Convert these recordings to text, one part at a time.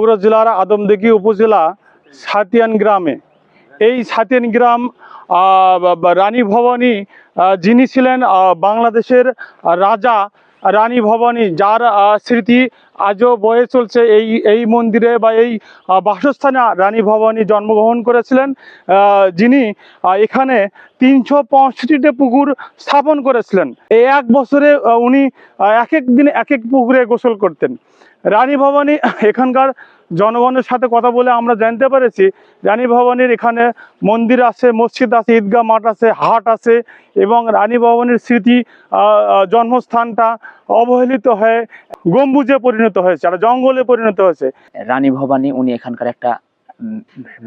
বগুড়া জেলার আদমদীঘি উপজেলা ছাতিয়ান গ্রামে। এই ছাতিয়ান গ্রাম রানী ভবানী যিনি ছিলেন বাংলাদেশের রাজা রানী ভবানী, যার স্মৃতি আজও বয়ে চলছে এই মন্দিরে বা এই বাসস্থানে রানী ভবানী জন্মগ্রহণ করেছিলেন, যিনি এখানে 365টি পুকুর স্থাপন করেছিলেন। এই এক বছরে উনি এক এক দিন এক এক পুকুরে গোসল করতেন। রানী ভবানী এখানকার জনগণের সাথে কথা বলে আমরা জানতে পেরেছি রানী ভবানীর এখানে মন্দির আছে, মসজিদ আছে, ঈদগাহ মাঠ আছে, হাট আছে, এবং রানী ভবানীর স্মৃতি জন্মস্থানটা অবহেলিত হয়ে গম্বুজে পরিণত হয়েছে, আর জঙ্গলে পরিণত হয়েছে। রানী ভবানী উনি এখানকার একটা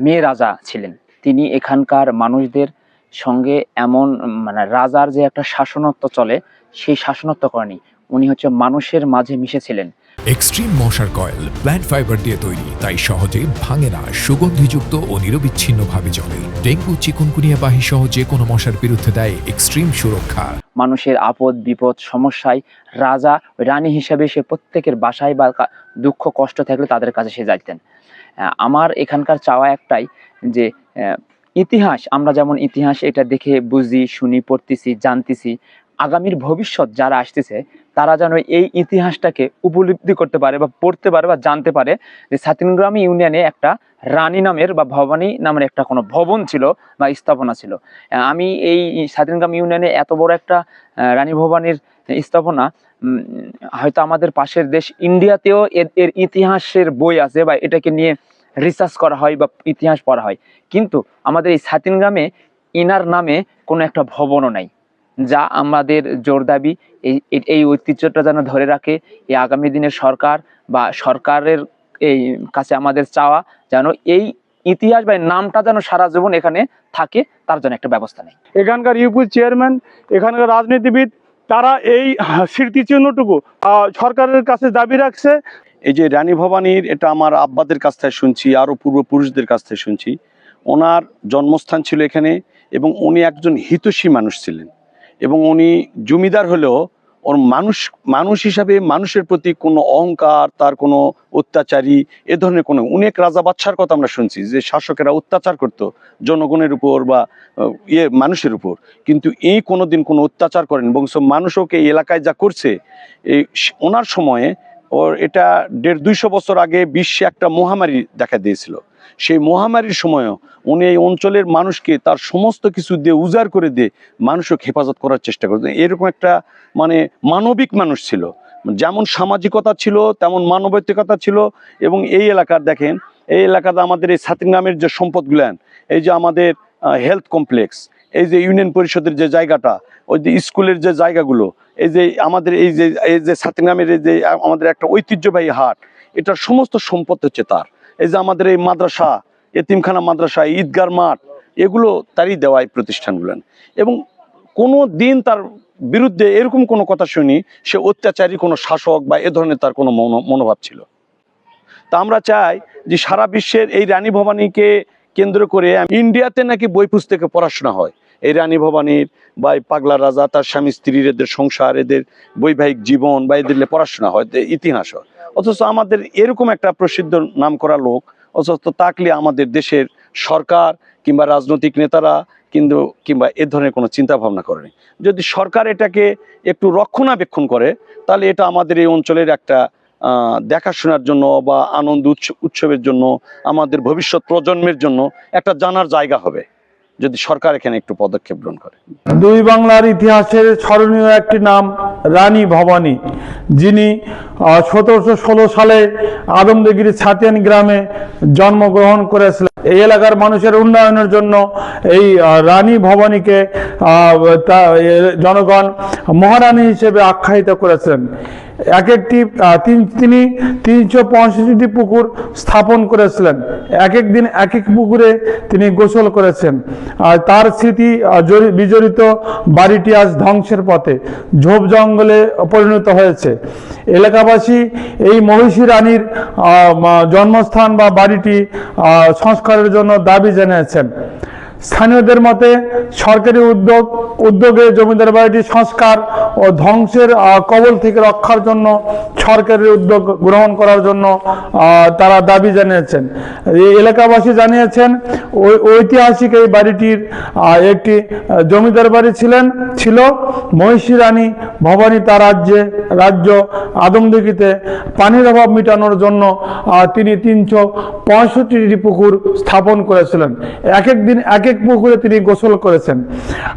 মেয়ে রাজা ছিলেন। তিনি এখানকার মানুষদের সঙ্গে এমন মানে রাজার যে একটা শাসনত্ব চলে সেই শাসনত্ব করেনি, উনি হচ্ছে মানুষের মাঝে মিশেছিলেন। এক্সট্রিম মশার কয়েল প্ল্যান্ট ফাইবার দিয়ে তৈরি, তাই সহজে ভাঙে না, সুগন্ধিযুক্ত ও নিরবিচ্ছিন্নভাবে জ্বলে। ডেঙ্গু, চিকুনগুনিয়া বাহি সহ যে কোনো মশার বিরুদ্ধে দেয় এক্সট্রিম সুরক্ষা। মানুষের আপদ বিপদ সমস্যায় রাজা রানী হিসাবে সে প্রত্যেকের বাসায় বা দুঃখ কষ্ট থাকলে তাদের কাছে সে যাইতেন। আমার এখানকার চাওয়া একটাই যে ইতিহাস, আমরা যেমন ইতিহাস এটা দেখে বুঝি, শুনি, পড়তেছি, জানতেছি, আগামীর ভবিষ্যৎ যারা আসতেছে তারা যেন এই ইতিহাসটাকে উপলব্ধি করতে পারে বা পড়তে পারে বা জানতে পারে যে ছাতিয়ানগ্রাম ইউনিয়নে একটা রানী নামের বা ভবানী নামের একটা কোনো ভবন ছিল বা স্থাপনা ছিল। আমি এই ছাতিয়ানগ্রাম ইউনিয়নে এত বড় একটা রানী ভবানীর স্থাপনা, হয়তো আমাদের পাশের দেশ ইন্ডিয়াতেও এর ইতিহাসের বই আছে বা এটাকে নিয়ে রিসার্চ করা হয় বা ইতিহাস পড়া হয়, কিন্তু আমাদের এই ছাতিয়ানগ্রামে ইনার নামে কোনো একটা ভবনও নাই, যা আমাদের জোর দাবি এই ঐতিহ্যটা যেন ধরে রাখে। এই আগামী দিনের সরকার বা সরকারের এই কাছে আমাদের চাওয়া যেন এই ইতিহাস বা নামটা যেন সারা জীবন এখানে থাকে, তার জন্য একটা ব্যবস্থা নেই। এখানকার ইউপি চেয়ারম্যান, এখানকার রাজনীতিবিদ, তারা এই স্মৃতিচিহ্নটুকু সরকারের কাছে দাবি রাখছে। এই যে রানী ভবানীর, এটা আমার আব্বাদের কাছ থেকে শুনছি, আরও পূর্বপুরুষদের কাছ থেকে শুনছি, ওনার জন্মস্থান ছিল এখানে, এবং উনি একজন হিতৈষী মানুষ ছিলেন, এবং উনি জমিদার হলেও ওর মানুষ হিসাবে মানুষের প্রতি কোনো অহংকার, তার কোনো অত্যাচারী এ ধরনের কোনো, অনেক রাজা বাদশার কথা আমরা শুনছি যে শাসকেরা অত্যাচার করতো জনগণের উপর বা মানুষের উপর, কিন্তু এই কোনোদিন কোনো অত্যাচার করেন, এবং সব মানুষকে এই এলাকায় যা করছে এই ওনার সময়ে, ওর এটা 150-200 বছর আগে বিশ্বে একটা মহামারী দেখা দিয়েছিল। সেই মহামারীর সময়ও উনি এই অঞ্চলের মানুষকে তার সমস্ত কিছু দিয়ে উজাড় করে দিয়ে মানুষকে হেফাজত করার চেষ্টা করতেন। এরকম একটা মানে মানবিক মানুষ ছিল, যেমন সামাজিকতা ছিল তেমন মানবিকতা ছিল। এবং এই এলাকার দেখেন, এই এলাকাতে আমাদের এই ছাতিয়ানগ্রামের যে সম্পদগুলান, এই যে আমাদের হেলথ কমপ্লেক্স, এই যে ইউনিয়ন পরিষদের যে জায়গাটা, ওই যে স্কুলের যে জায়গাগুলো, এই যে আমাদের এই যে ছাতিয়ানগ্রামের এই যে আমাদের একটা ঐতিহ্যবাহী হাট, এটার সমস্ত সম্পদ হচ্ছে তার। এই যে আমাদের এই মাদ্রাসা, এতিমখানা মাদ্রাসা, ঈদগাহ মাঠ, এগুলো তারই দেওয়া এই প্রতিষ্ঠানগুলো। এবং কোনো দিন তার বিরুদ্ধে এরকম কোনো কথা শুনি সে অত্যাচারী কোনো শাসক বা এ ধরনের তার কোনো মনোভাব ছিল। তা আমরা চাই যে সারা বিশ্বের এই রানী ভবানীকে কেন্দ্র করে ইন্ডিয়াতে নাকি বই পুস্তকে পড়াশোনা হয় এই রানী ভবানীর বা পাগলা রাজা, তার স্বামী স্ত্রীর এদের সংসার, এদের বৈবাহিক জীবন বা এদের ইতিহাস হয়। অথচ আমাদের এরকম একটা প্রসিদ্ধ নাম করা লোক, অথচ তাকলে আমাদের দেশের সরকার কিংবা রাজনৈতিক নেতারা কিংবা এ ধরনের কোনো চিন্তা ভাবনা করেনি। যদি সরকার এটাকে একটু রক্ষণাবেক্ষণ করে, তাহলে এটা আমাদের এই অঞ্চলের একটা দেখাশোনার জন্য বা আনন্দ উৎসবের জন্য, আমাদের ভবিষ্যৎ প্রজন্মের জন্য একটা জানার জায়গা হবে, যদি সরকার এখানে একটু পদক্ষেপ গ্রহণ করে। দুই বাংলার ইতিহাসের স্মরণীয় একটি নাম রানী ভবানী, যিনি 1716 সালে আদমদীঘির ছাতিয়ান গ্রামে জন্মগ্রহণ করেছিলেন। এই এলাকার মানুষের উন্নয়নের জন্য এই রানী ভবানীকে জনগণ মহারানী হিসেবে আখ্যায়িত করেছেন। তিনি 365টি পুকুর স্থাপন করেছিলেন। এক এক দিন এক এক পুকুরে তিনি গোসল করেছেন। তার স্মৃতি বিজড়িত বাড়িটি আজ ধ্বংসের পথে, ঝোপ জঙ্গলে পরিণত হয়েছে। এলাকাবাসী এই মহিষী রানীর জন্মস্থান বা বাড়িটি সংস্কারের জন্য দাবি জানিয়েছেন। স্থানীয়দের মতে সরকারি উদ্যোগে জমিদার বাড়িটি সংস্কার ও ধ্বংসের কবল থেকে রক্ষার জন্য সরকারের উদ্যোগ গ্রহণ করার জন্য তারা দাবি জানিয়েছেন। এই এলাকাবাসী জানিয়েছেন ঐতিহাসিক এই বাড়িটির একটি জমিদার বাড়ি ছিল। মহিষী রানী ভবানী তার রাজ্য আদমদিঘিতে পানির অভাব মেটানোর জন্য তিনি 365টি পুকুর স্থাপন করেছিলেন। এক এক পুকুরে তিনি গোসল করেছেন।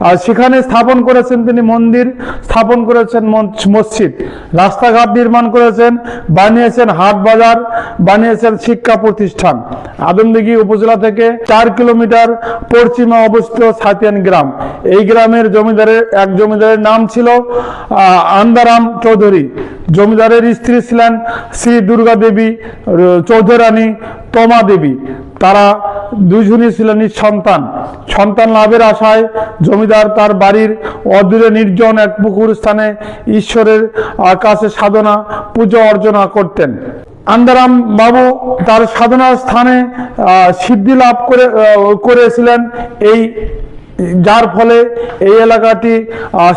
আর সেখানে স্থাপন করেছেন তিনি মন্দির, স্থাপন করেছেন মসজিদ, রাস্তাঘাট নির্মাণ করেছেন, বানিয়েছেন হাট বাজার, বানিয়েছেন শিক্ষা প্রতিষ্ঠান। আদমদিঘি উপজেলা থেকে 4 কিলোমিটার পশ্চিমে অবস্থিত ছাতিয়ান গ্রাম। এই গ্রামের জমিদারের নাম ছিল আন্দারাম চৌধুরী। জমিদারের স্ত্রী ছিলেন শ্রী দুর্গা দেবী চৌধুরানী তমা দেবী। তারা দুজনই ছিলেন নিঃসন্তান। সন্তান লাভের আশায় জমিদার তার বাড়ির অদূরে নির্জন এক পুকুর স্থানে ঈশ্বরের কাছে সাধনা পূজা অর্চনা করতেন। আন্দারাম বাবু তার সাধনার স্থানে সিদ্ধি লাভ করেছিলেন, যার ফলে এই এলাকাটি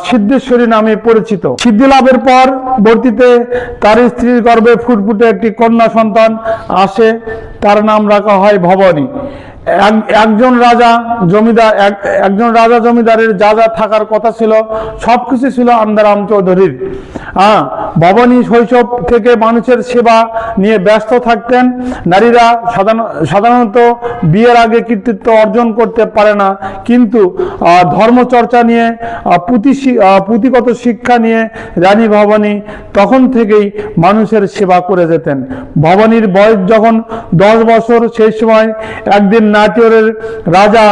সিদ্ধেশ্বরী নামে পরিচিত। সিদ্ধি লাভের পর বর্তিতে তার স্ত্রীর গর্ভে ফুটফুটে একটি কন্যা সন্তান আসে, তার নাম রাখা হয় ভবানী। একজন রাজা জমিদারের যা যা থাকার কথা ছিল সবকিছু ছিল আন্দারাম চৌধুরীর। ভবানী শৈশব থেকে মানুষের সেবা নিয়ে ব্যস্ত থাকতেন। নারীরা সাধারণত বিয়ের আগে কৃতিত্ব অর্জন করতে পারে না, কিন্তু ধর্মচর্চা নিয়ে পুঁথিগত শিক্ষা নিয়ে রানী ভবানী তখন থেকেই মানুষের সেবা করে যেতেন। ভবানীর বয়স যখন 10 বছর, সেই সময় একদিন নাটোরের রাজা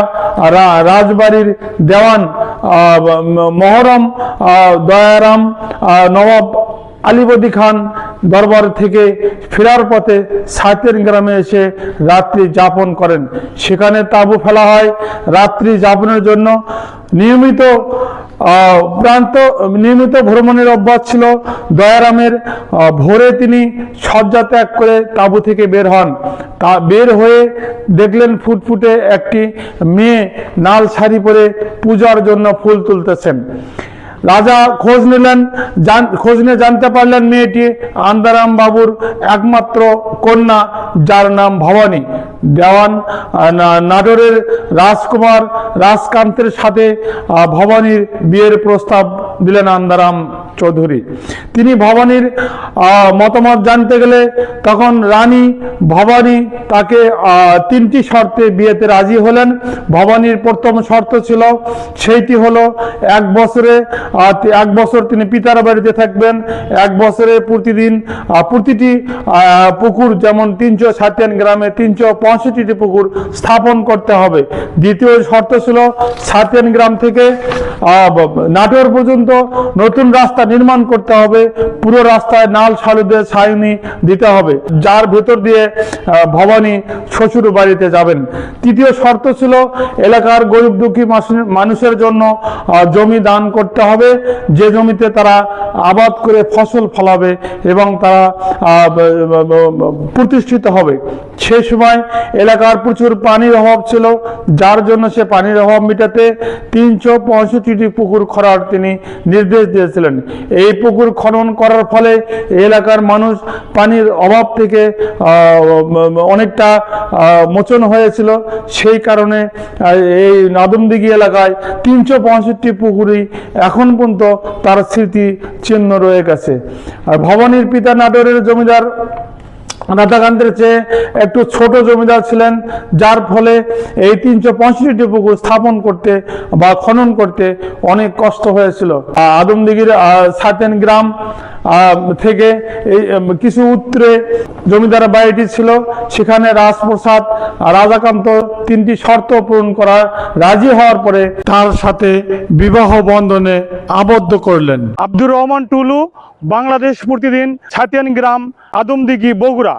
রাজবাড়ির দেওয়ান মহরম দয়ারাম নবাব আলিবর্দী খান দরবার থেকে ফেরার পথে ছাতিয়ান গ্রামে এসে রাত্রি যাপন করেন। সেখানে তাঁবু ফেলা হয়। রাত্রি যাপনের জন্য নিয়মিত ভ্রমণের অভ্যাস ছিল দয়ারামের। ভোরে তিনি শয্যা ত্যাগ করে তাঁবু থেকে বের হয়ে দেখলেন ফুটফুটে একটি মেয়ে নাল শাড়ি পরে পূজার জন্য ফুল তুলতেছেন। রাজা খোঁজ নিয়ে জানতে পারলেন মেয়েটি আন্দারাম বাবুর একমাত্র কন্যা, যার নাম ভবানী। দেওয়ান নাটোরের রাজকুমার রাজকান্তের সাথে ভবানীর বিয়ের প্রস্তাব দিলেন আন্দারাম চৌধুরী। তিনি ভবানীর মতামত জানতে গেলে তখন রানী ভবানী তাকে 3টি শর্তে বিয়েতে রাজি হলেন। ভবানীর প্রথম শর্ত ছিল, সেইটি হলো 1 বছর তিনি পিতার বাড়িতে থাকবেন। 1 বছরে প্রতিটি পুকুর, যেমন ছাতিয়ান গ্রামে 365টি পুকুর স্থাপন করতে হবে। দ্বিতীয় শর্ত ছিল ছাতিয়ান গ্রাম থেকে নাটোর পর্যন্ত নতুন রাস্তা নির্মাণ করতে হবে। পুরো রাস্তায় নাল সালুদের ছাউনি দিতে হবে, যার ভেতর দিয়ে ভবানী শ্বশুর বাড়িতে যাবেন। তৃতীয় শর্ত ছিল এলাকার গরিব দুঃখী মানুষের জন্য জমি দান করতে হবে, যে জমিতে তারা আবাদ করে ফসল ফলাবে এবং তারা প্রতিষ্ঠিত হবে। সেই সময় এলাকার প্রচুর পানির অভাব ছিল, যার জন্য সে পানির অভাব মেটাতে 365টি পুকুর খননের তিনি নির্দেশ দিয়েছিলেন। এই পুকুর খনন করার ফলে এলাকার মানুষ পানির অভাব থেকে অনেকটা মোচন হয়েছিল। সেই কারণে এই আদমদিঘি এলাকায় 365টি পুকুরই এখন পর্যন্ত তার স্মৃতি চিহ্ন রয়ে গেছে। আর ভবানীর পিতা নাটোরের জমিদার রাধাকান্তের চেয়ে একটু ছোট জমিদার ছিলেন, যার ফলে এই 365টি পুকুর স্থাপন করতে বা খনন করতে অনেক কষ্ট হয়েছিল। আদমদিঘির ছাতিয়ান গ্রাম থেকে কিছু উত্তরে জমিদার বাড়িটি ছিল, সেখানে রাজপ্রসাদ রাধাকান্ত 3টি শর্ত পূরণ করার রাজি হওয়ার পরে তার সাথে বিবাহ বন্ধনে আবদ্ধ করলেন। আব্দুর রহমান টুলু, বাংলাদেশ প্রতিদিন, ছাতিয়ান গ্রাম, আদমদিঘি, বগুড়া।